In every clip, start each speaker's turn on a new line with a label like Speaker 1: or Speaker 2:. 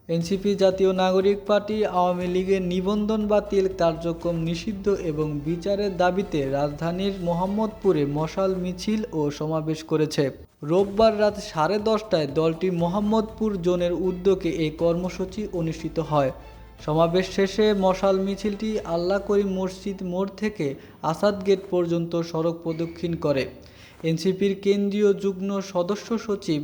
Speaker 1: NCP জাতীয় নাগরিক party Awami লীগের নিবন্ধন বাতিল কার্যক্রম নিষিদ্ধ এবং বিচারের দাবিতে রাজধানীর মোহাম্মদপুরে মশাল মিছিল ও সমাবেশ করেছে। রোববার রাত 10:30টায় দলটি মোহাম্মদপুর জোনের উদ্যোগে এই কর্মসূচি অনুষ্ঠিত হয়। সমাবেশ শেষে মশাল মিছিলটি আল্লাহ করিম মসজিদ মোড় থেকে আসাদ গেট পর্যন্ত সড়ক প্রদক্ষিণ করে। এনসিপির কেন্দ্রীয় যুগ্ম সদস্য সচিব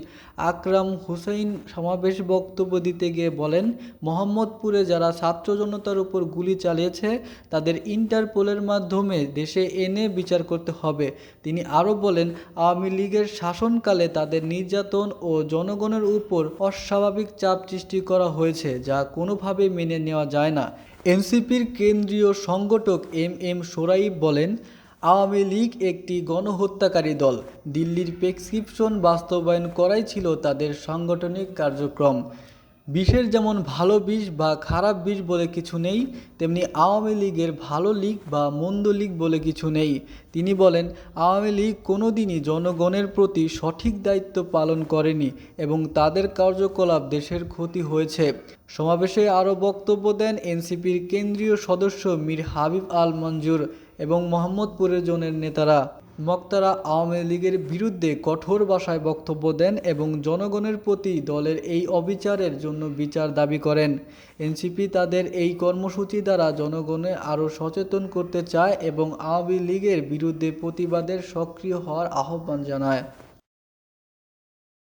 Speaker 1: আকরাম হুসাইন সমাবেশ বক্তব্য দিতে গিয়ে বলেন, মোহাম্মদপুরে যারা ছাত্র জনতার উপর গুলি চালিয়েছে তাদের ইন্টারপোলের মাধ্যমে দেশে এনে বিচার করতে হবে। তিনি আরও বলেন, আওয়ামী লীগের শাসনকালে তাদের নির্যাতন ও জনগণের উপর অস্বাভাবিক চাপ সৃষ্টি করা হয়েছে, যা কোনোভাবে মেনে নেওয়া যায় না। এনসিপির কেন্দ্রীয় সংগঠক এম সোরাইব বলেন, আওয়ামী লীগ একটি গণহত্যাকারী দল। দিল্লির প্রেসক্রিপশন বাস্তবায়ন করাই ছিল তাদের সাংগঠনিক কার্যক্রম। বিষের যেমন ভালো বিষ বা খারাপ বিষ বলে কিছু নেই, তেমনি আওয়ামী লীগের ভালো লীগ বা মন্দ লীগ বলে কিছু নেই। তিনি বলেন, আওয়ামী লীগ কোনোদিনই জনগণের প্রতি সঠিক দায়িত্ব পালন করেনি এবং তাদের কার্যকলাপ দেশের ক্ষতি হয়েছে। সমাবেশে আরও বক্তব্য দেন এনসিপির কেন্দ্রীয় সদস্য মীর হাবিব আল মঞ্জুর এবং মোহাম্মদপুরের জোনের নেতারা। বক্তারা আওয়ামী লীগের বিরুদ্ধে কঠোর ভাষায় বক্তব্য দেন এবং জনগণের প্রতি দলের এই অবিচারের জন্য বিচার দাবি করেন। এনসিপি তাদের এই কর্মসূচি দ্বারা জনগণের আরও সচেতন করতে চায় এবং আওয়ামী লীগের বিরুদ্ধে প্রতিবাদের সক্রিয় হওয়ার আহ্বান জানায়।